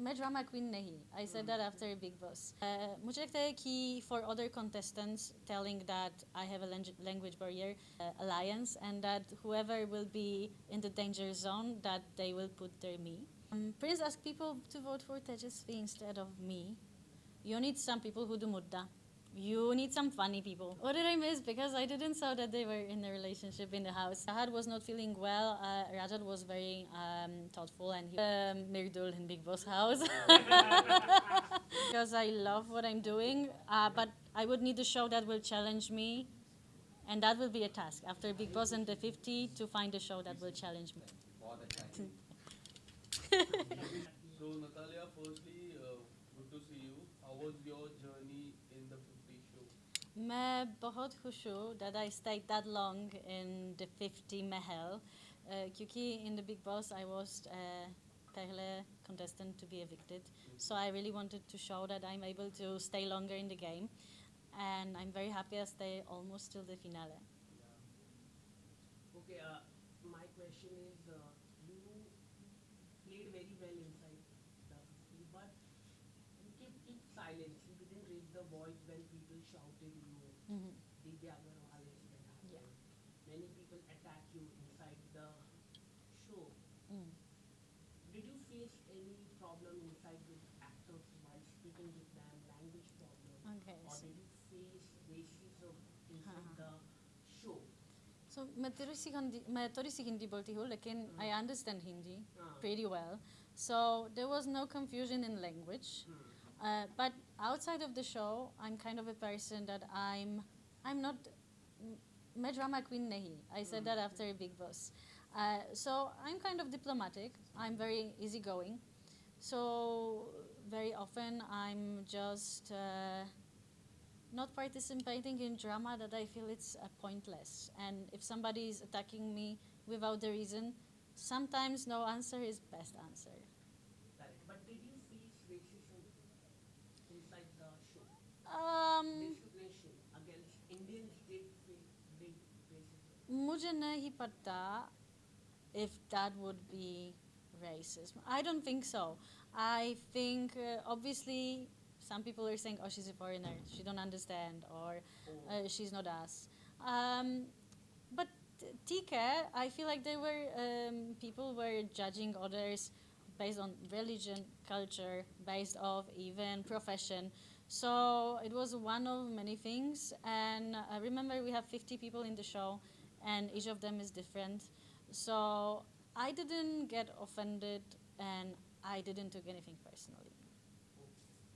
मैं drama queen नहीं. I said that after Big Boss. मुझे लगता है कि for other contestants telling that I have a language barrier alliance and that whoever will be in the danger zone that they will put their me. Prince asked people to vote for Tejasvi instead of me. You need some people who do mudda. You need some funny people. What did I miss? Because I didn't saw that they were in a relationship in the house. Rajat was not feeling well. Rajat was very thoughtful and he Mirdul in Big Boss house. Because I love what I'm doing, but I would need a show that will challenge me, and that will be a task after Big Boss and the 50 to find a show that will challenge me. So Natalia, firstly, good to see you. How was your journey in the 50 show? मैं बहुत खुश हूँ that I stayed that long in the 50 महल क्योंकि in the Big Boss I was पहले contestant to be evicted. So I really wanted to show that I'm able to stay longer in the game, and I'm very happy I stay almost till the finale. Okay, my question is, you played very well inside the 50, but you keep silence. You didn't raise the voice when people shouted you. Divyagaro Hal incident happened. Yeah. Many people attack you inside the show. Mm. Did you face any problem inside with actors while speaking with them, language problem, Okay. or did you face racism inside हाँ. the show? So मैं थोड़ी सी हिंदी बोलती हूँ, लेकिन I understand Hindi pretty well. So there was no confusion in language. But outside of the show, I'm kind of a person that I'm not. मैं drama queen नहीं. I said that after Big Boss. So I'm kind of diplomatic. I'm very easygoing. So very often I'm just not participating in drama that I feel it's pointless. And if somebody is attacking me without the reason, sometimes no answer is best answer. Correct. But did you face racism inside the show? Um, Discrimination against Indians did racism. मुझे नहीं पता if that would be racism. I don't think so. I think obviously some people are saying, "Oh, she's a foreigner. She don't understand," or "She's not us." But TK, I feel like they were people were judging others based on religion, culture, based off even profession. So it was one of many things. And I remember we have 50 people in the show, and each of them is different. So I didn't get offended, and I didn't take anything personally.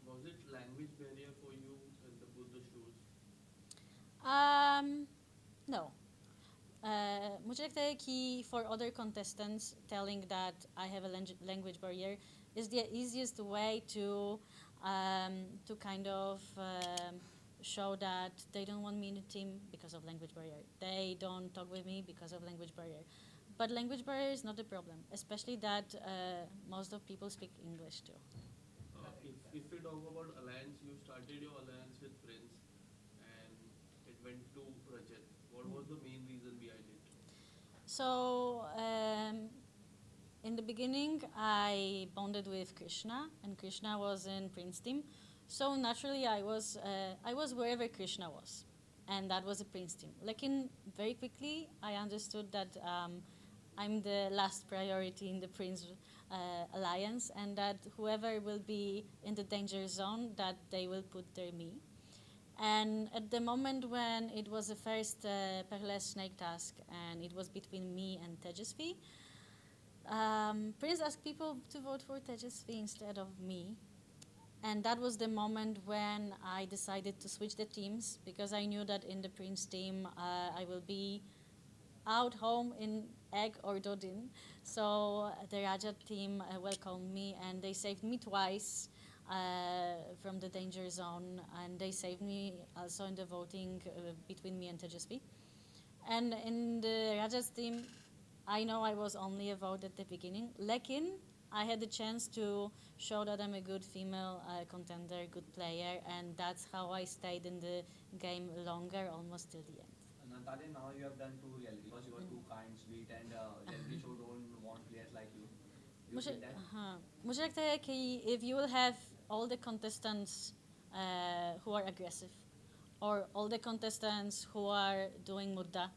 Was it language barrier for you in the both the shows? No. मुझे लगता है कि for other contestants telling that I have a language barrier is the easiest way to kind of show that they don't want me in a team because of language barrier. They don't talk with me because of language barrier. But language barrier is not the problem, especially that most of people speak English too. If we talk about alliance, you started your alliance with Prince, and it went to Rajat. What was the main reason behind it? So in the beginning, I bonded with Krishna, and Krishna was in Prince team. So naturally, I was wherever Krishna was, and that was a Prince team. Lekin very quickly, I understood that I'm the last priority in the Prince alliance, and that whoever will be in the danger zone, that they will put their me. And at the moment when it was the first Perles snake task, and it was between me and Tejasvi, Prince asked people to vote for Tejasvi instead of me. And that was the moment when I decided to switch the teams, because I knew that in the Prince team I will be out home in Egg or Dodin. So the Rajat team welcomed me, and they saved me twice from the danger zone, and they saved me also in the voting between me and Tejasvi. And in the Rajat team, I know I was only a vote at the beginning. Lekin, I had the chance to show that I'm a good female contender, good player, and that's how I stayed in the game longer, almost till the end. Natalia, now you have done two reality because you are too kind, sweet, and reality show don't want players like you. Do you मुझे feel that? हाँ मुझे लगता है कि if you will have all the contestants who are aggressive or all the contestants who are doing mudda,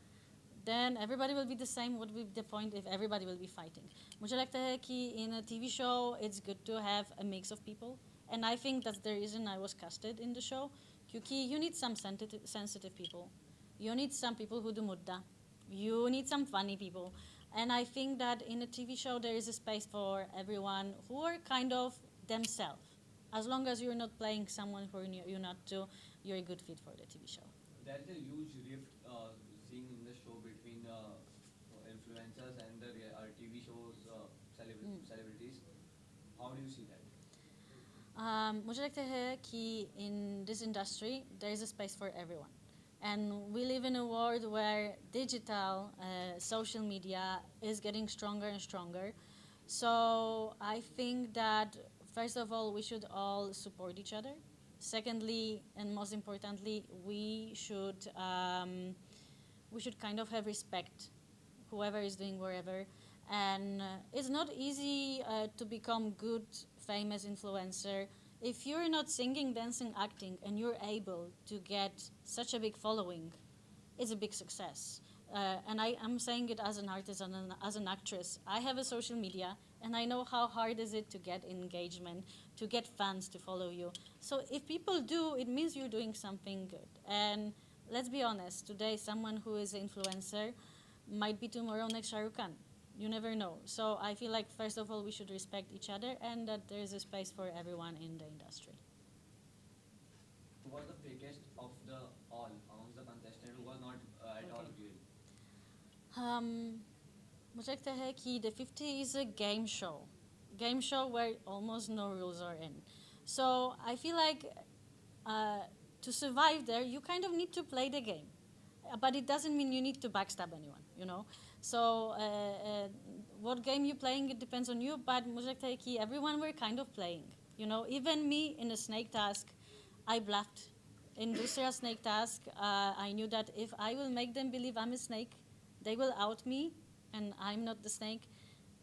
then everybody will be the same. What will be the point if everybody will be fighting? मुझे लगता है कि in a TV show it's good to have a mix of people, and I think that's the reason I was casted in the show. क्योंकि you need some sensitive people, you need some people who do mudda, you need some funny people, and I think that in a TV show there is a space for everyone who are kind of themselves. As long as you're not playing someone who you're not to, you're a good fit for the TV show. There is a huge rift seen in the show between influencers and the TV shows celebrities. How do you see that? मुझे लगता है कि in this industry there is a space for everyone, and we live in a world where digital social media is getting stronger and stronger. So I think that first of all we should all support each other. Secondly, and most importantly, we should kind of have respect, whoever is doing wherever. And it's not easy to become good, famous influencer if you're not singing, dancing, acting, and you're able to get such a big following. It's a big success. And I'm saying it as an artist and as an actress. I have a social media, and I know how hard is it to get engagement, to get fans to follow you. So if people do, it means you're doing something good. And let's be honest, today someone who is an influencer might be tomorrow next Shah Rukh Khan. You never know. So I feel like first of all we should respect each other, and that there is a space for everyone in the industry. Who was the fakest of the all amongst the contestants who was not at all Okay. real? मुझे लगता है कि The 50 is a game show where almost no rules are in. So I feel like to survive there, you kind of need to play the game, but it doesn't mean you need to backstab anyone, you know. So what game you're playing, it depends on you. But मुझे लगता है कि everyone were kind of playing, you know. Even me in a snake task, I bluffed. In दूसरा snake task, I knew that if I will make them believe I'm a snake, they will out me, and I'm not the snake.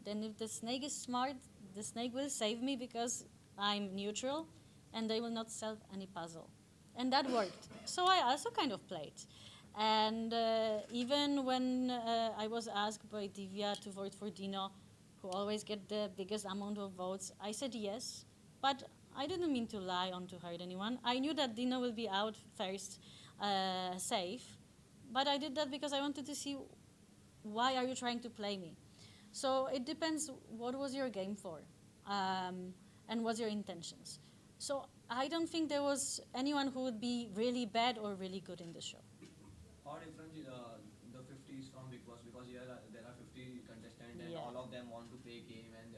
Then if the snake is smart, the snake will save me because I'm neutral, and they will not solve any puzzle. And that worked. So I also kind of played. And even when I was asked by Divya to vote for Dino, who always get the biggest amount of votes, I said yes. But I didn't mean to lie or to hurt anyone. I knew that Dino will be out first, safe. But I did that because I wanted to see why are you trying to play me. So it depends what was your game for, and what's your intentions. So I don't think there was anyone who would be really bad or really good in the show. How different the 50s from Big Boss? Because here there are 50 contestants and Yeah. all of them want to play game, and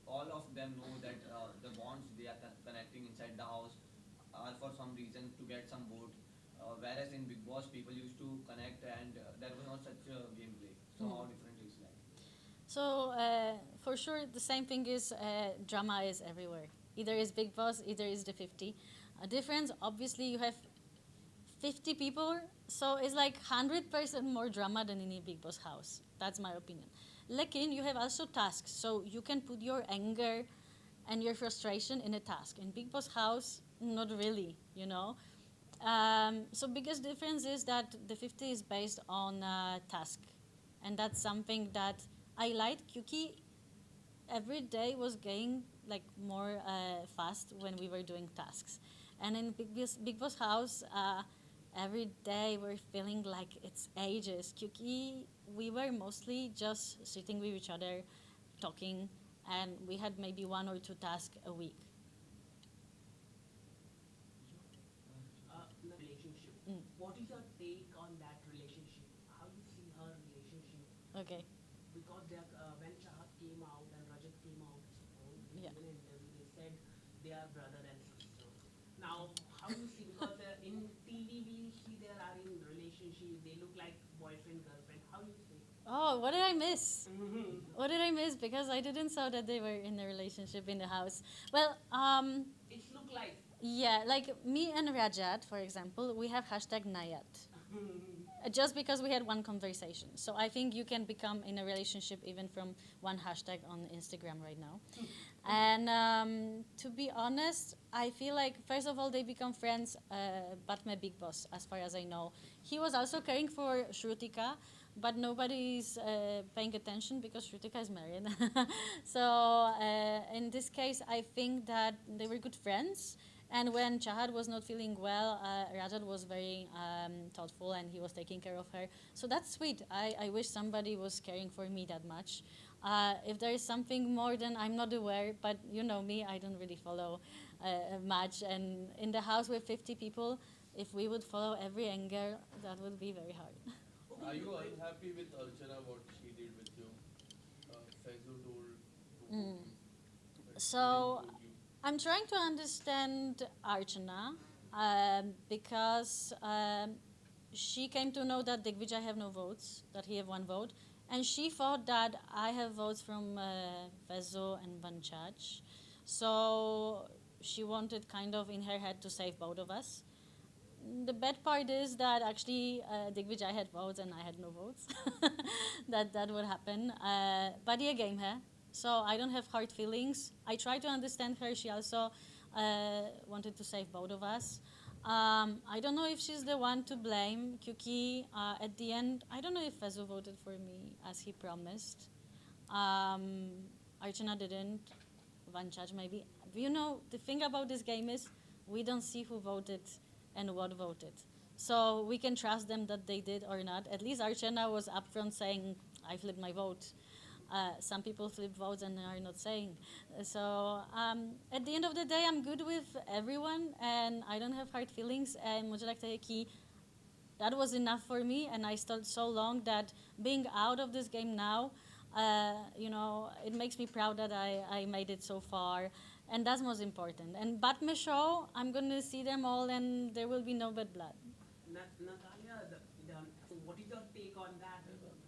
all of them know that the bonds they are connecting inside the house are for some reason to get some vote. Whereas in Big Boss, people used to connect, and there was not such a gameplay. So Mm. how different is that? So for sure, the same thing is drama is everywhere. Either is Big Boss, either is the 50. A difference, obviously, you have 50 people, so it's like 100% more drama than in a Big Boss house. That's my opinion. Lekin, you have also tasks, so you can put your anger and your frustration in a task. In Big Boss house, not really, you know. So biggest difference is that the 50 is based on task, and that's something that I like. Kyuki every day was going like more fast when we were doing tasks, and in Big Boss house, every day we're feeling like it's ages. Kyuki we were mostly just sitting with each other, talking, and we had maybe one or two tasks a week. Relationship. Mm. What is your take on that relationship? How you see her relationship? Okay. Because when Chahat came out and Rajat came out, they Yeah. given an interview, they said they are brother and sister. Now, how you see? Because in TV we see they are in relationship. They look like boyfriend girlfriend. How you see? Oh, what did I miss? Mm-hmm. What did I miss? Because I didn't saw that they were in a relationship in the house. Well, It's look like. yeah, like me and Rajat, for example, we have hashtag Nayat. just because we had one conversation. So I think you can become in a relationship even from one hashtag on Instagram right now. And to be honest, I feel like first of all they become friends, but my big boss, as far as I know, he was also caring for Shrutika, but nobody's paying attention because Shrutika is married. So in this case, I think that they were good friends. And when Chahat was not feeling well, Rajat was very thoughtful and he was taking care of her. So that's sweet. I wish somebody was caring for me that much. If there is something more, then I'm not aware. But you know me, I don't really follow much. And in the house with 50 people, if we would follow every angle, that would be very hard. Are you unhappy with Archana what she did with you? Faizu told to book Mm. you, but she So didn't book you. I'm trying to understand Archana because she came to know that Digvijay have no votes, that he have one vote, and she thought that I have votes from Vezo and Vanchaj. So she wanted kind of in her head to save both of us. The bad part is that actually Digvijay had votes and I had no votes. That would happen. But yeah, game her. So I don't have hard feelings. I try to understand her. She also wanted to save both of us. I don't know if she's the one to blame. Kyuki, at the end, I don't know if Fezu voted for me as he promised. Um, Archana didn't. Vanchaj maybe. You know, the thing about this game is we don't see who voted and what voted. So we can trust them that they did or not. At least Archana was upfront saying, I flipped my vote. Some people flip votes and are not saying. So at the end of the day, I'm good with everyone and I don't have hard feelings. And Mujalak Tayeki, that was enough for me. And I stayed so long that being out of this game now, it makes me proud that I made it so far. And that's most important. And Batme show, I'm going to see them all and there will be no bad blood. Natalia, so what is your take on that?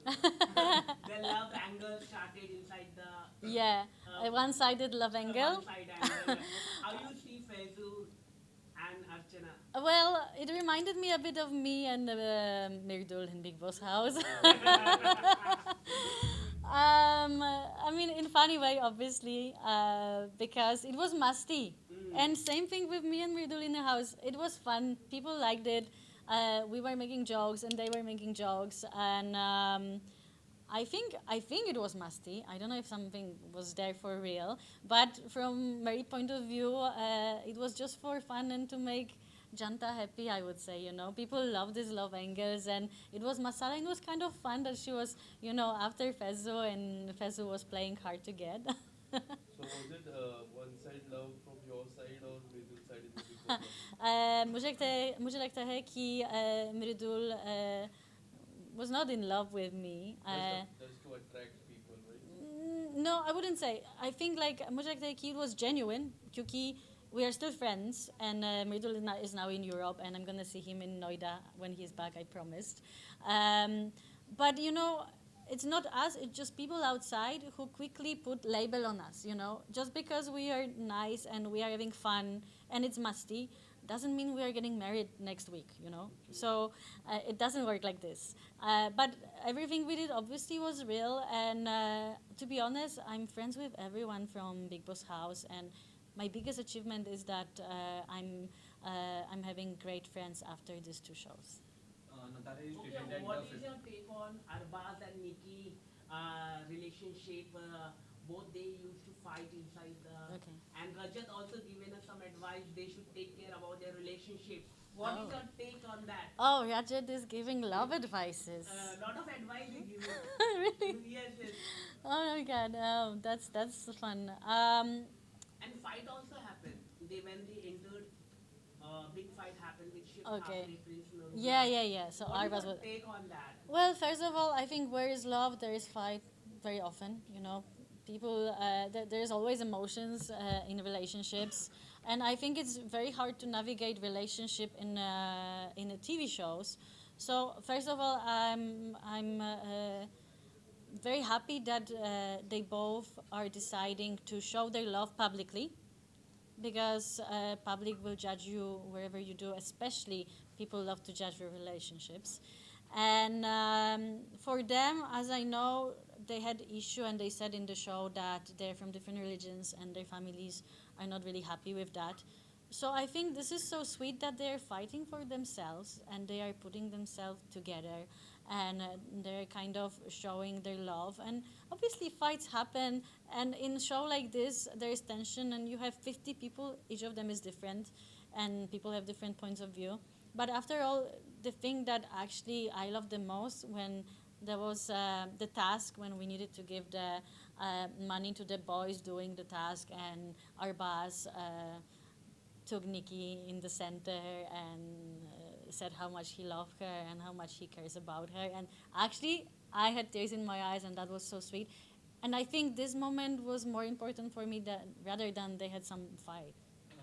The love angle started inside the Yeah, a one-sided love angle. one side angle. How you see Faizu and Archana? Well, it reminded me a bit of me and Mirdul in Big Boss House. I mean, in funny way, obviously, because it was musty. And same thing with me and Mirdul in the house. It was fun. People liked it. We were making jokes, and they were making jokes, and I think it was musty. I don't know if something was there for real, but from my point of view, it was just for fun and to make Janta happy. I would say, people love these love angles, and it was masala. And it was kind of fun that she was, after Fezzo, and Fezzo was playing hard to get. So was it one side love from your side or middle side in the Big Boss house? मुझे लगता है कि मृदुल was not in love with me. Just to attract people, right? No, I wouldn't say. I think like मुझे लगता है कि it was genuine क्योंकि we are still friends and Mridul is now in Europe and I'm gonna see him in Noida when he's back. I promised. But it's not us. It's just people outside who quickly put label on us. Just because we are nice and we are having fun and it's musty doesn't mean we are getting married next week. So it doesn't work like this. But everything we did obviously was real. And to be honest, I'm friends with everyone from Big Boss House. And my biggest achievement is that I'm having great friends after these two shows. Natalia, you Okay, stated that what is your take on Arbaz and Nikki relationship? Both they used to fight inside the. Okay. And Rajat also given us some advice. They should take care about their relationship. What is Oh. your take on that? Oh, Rajat is giving love advices. A lot of advice you give. Really? Yes, yes. Oh my God. Oh, that's fun. And fight also happened. When they entered, big fight happened with Shiv Okay. Thackeray, Prince Narula. Yeah. So What is Arbaz your was. take on that? Well, first of all, I think where is love, there is fight very often. People, there's always emotions in relationships. And I think it's very hard to navigate relationship in the TV shows. So first of all, I'm very happy that they both are deciding to show their love publicly because public will judge you wherever you do, especially people love to judge your relationships. And for them, as I know, they had issue, and they said in the show that they're from different religions and their families are not really happy with that. So I think this is so sweet that they're fighting for themselves and they are putting themselves together, and they're kind of showing their love. And obviously fights happen, and in a show like this there is tension, and you have 50 people, each of them is different, and people have different points of view. But after all, the thing that actually I love the most, when there was the task when we needed to give the money to the boys doing the task, and our boss took Nikki in the center and said how much he loved her and how much he cares about her. And actually, I had tears in my eyes, and that was so sweet. And I think this moment was more important for me than rather than they had some fight.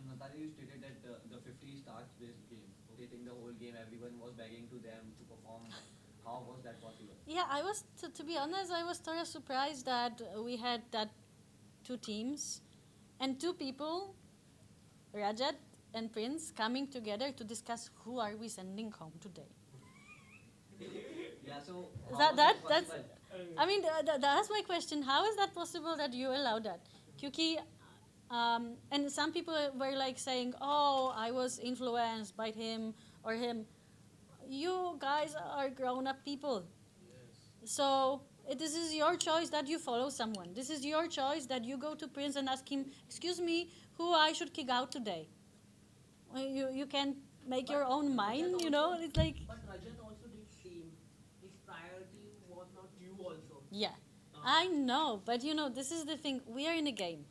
Natalia, you stated that the 50 stars based game, rotating the whole game, everyone was begging to them to perform. How was that possible? Yeah, I was, to be honest, I was sort of surprised that we had that two teams and two people, Rajat and Prince, coming together to discuss who are we sending home today. Yeah, so how That, was that that that's possible? I mean, that's my question. How is that possible that you allow that? Kyuki, and some people were like saying, "Oh, I was influenced by him or him." You guys are grown-up people, Yes. so this is your choice that you follow someone. This is your choice that you go to Prince and ask him, "Excuse me, who I should kick out today?" You can make your own mind. You know, it's like, But Rajat also did same. His priority was not you also. yeah, Uh, I know, but this is the thing. We are in a game,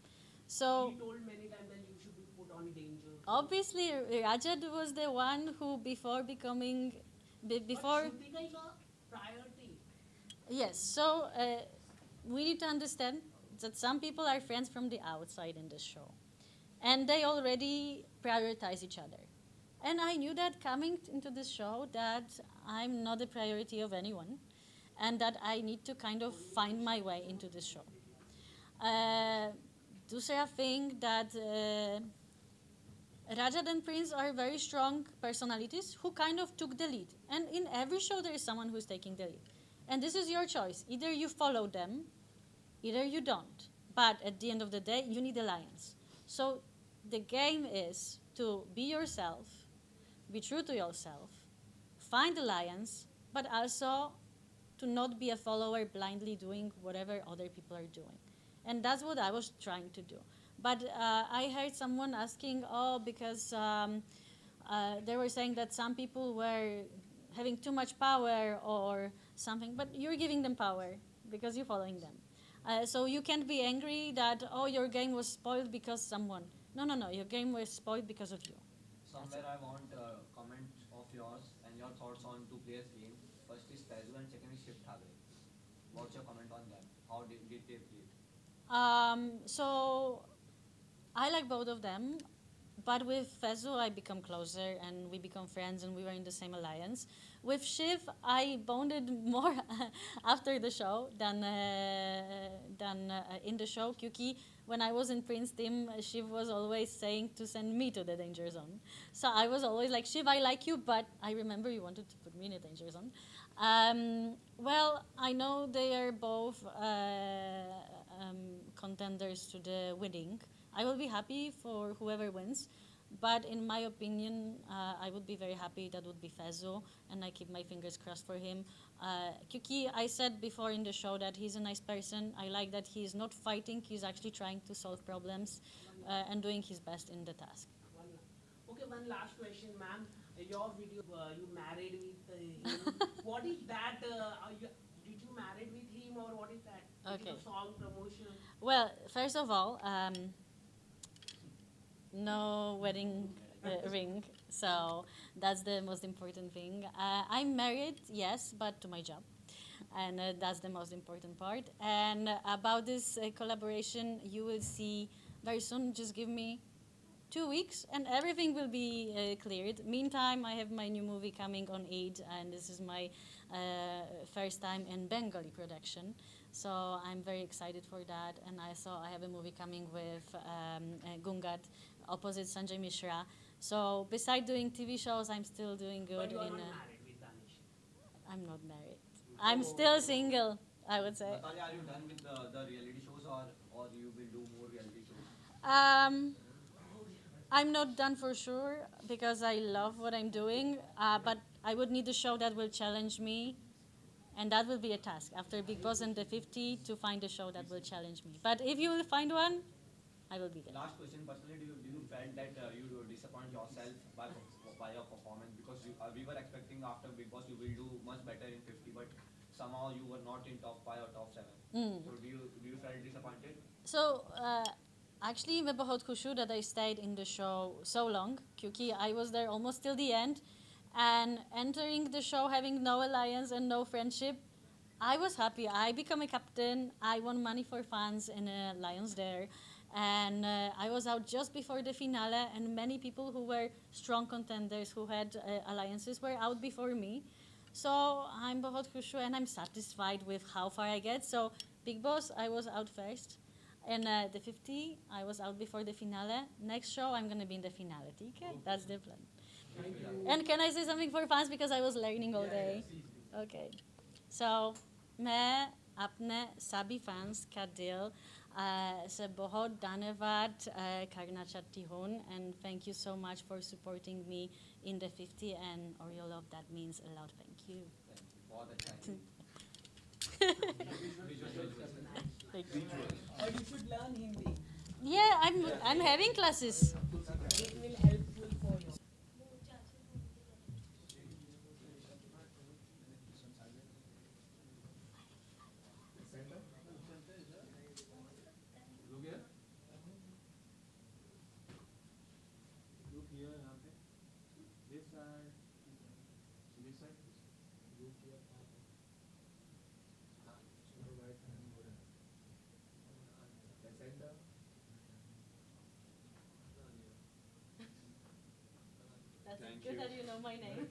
so he told many times that you should be put on danger. obviously Rajat was the one who before becoming before. But Shrutika is a priority. Yes, so we need to understand that some people are friends from the outside in this show, and they already prioritize each other. And I knew that coming into this show that I'm not the priority of anyone, and that I need to kind of find my way into this show. Uh, Dusra think that Rajat and Prince are very strong personalities who kind of took the lead. And in every show, there is someone who's taking the lead. And this is your choice. Either you follow them, either you don't. But at the end of the day, you need alliance. So the game is to be yourself, be true to yourself, find alliance, but also to not be a follower blindly doing whatever other people are doing. And that's what I was trying to do. But I heard someone asking, oh, because they were saying that some people were having too much power or something, but you're giving them power because you're following them. So you can't be angry that, oh, your game was spoiled because someone. No, no, no, your game was spoiled because of you. Somewhere I want a comment of yours and your thoughts on two players game. First is Faizu and second is Shiv Thagre. What's your comment on them? How did they play? So I like both of them, but with Faizu I become closer and we become friends and we were in the same alliance. With Shiv I bonded more after the show than in the show. Kyuki, when I was in Prince team, Shiv was always saying to send me to the danger zone. So I was always like, Shiv, I like you, but I remember you wanted to put me in a danger zone. Well, I know they are both contenders to the winning. I will be happy for whoever wins, but in my opinion, I would be very happy that would be Faizu, and I keep my fingers crossed for him. Kyuki, I said before in the show that he's a nice person. I like that he's not fighting; he's actually trying to solve problems and doing his best in the task. Okay, one last question, ma'am. Your video, you married with him. What is that? Did you married with him or what is that? It is Okay. a song promotion. Well, first of all, no wedding ring, so that's the most important thing. I'm married, yes, but to my job, and that's the most important part. And about this collaboration, you will see very soon. Just give me 2 weeks and everything will be cleared. Meantime, I have my new movie coming on Eid, and this is my first time in Bengali production. So I'm very excited for that. And I have a movie coming with Gungat, opposite Sanjay Mishra. So beside doing TV shows, I'm still doing But good you are in. not married with Danish. I'm not married. I'm still single, I would say. Natalia, are you done with the reality shows, or you will do more reality shows? Um, I'm not done for sure because I love what I'm doing, but I would need a show that will challenge me, and that will be a task after Big Boss and the 50 to find a show that will challenge me. But if you will find one, I will be there. Last question, personally, do you felt that you disappoint yourself by your performance, because we were expecting after Big Boss you will do much better in 50, but somehow you were not in top 5 or top 7. Mm. So do you felt disappointed? So actually मैं बहुत खुश हूँ that I stayed in the show so long क्योंकि I was there almost till the end, and entering the show having no alliance and no friendship, I was happy. I became a captain. I won money for fans in a Lions there, and I was out just before the finale. And many people who were strong contenders who had alliances were out before me. So I'm बहुत खुश हूँ and I'm satisfied with how far I get. So Big Boss, I was out first. And the 50, I was out before the finale. Next show, I'm gonna be in the finale. Okay, that's the plan. Thank you. And can I say something for fans because I was learning all day? Okay. So मैं अपने सभी fans का दिल से बहुत धन्यवाद करना चाहती हूँ, and thank you so much for supporting me in the 50 and all your love. That means a lot. Thank you. बहुत अच्छा है. Thank you. Or you should learn Hindi. Yeah, I'm having classes. It will helpful for you. Look here. Look here, यहाँ पे. This side. This side. Look here. The center. That's Thank good you. that you know my name.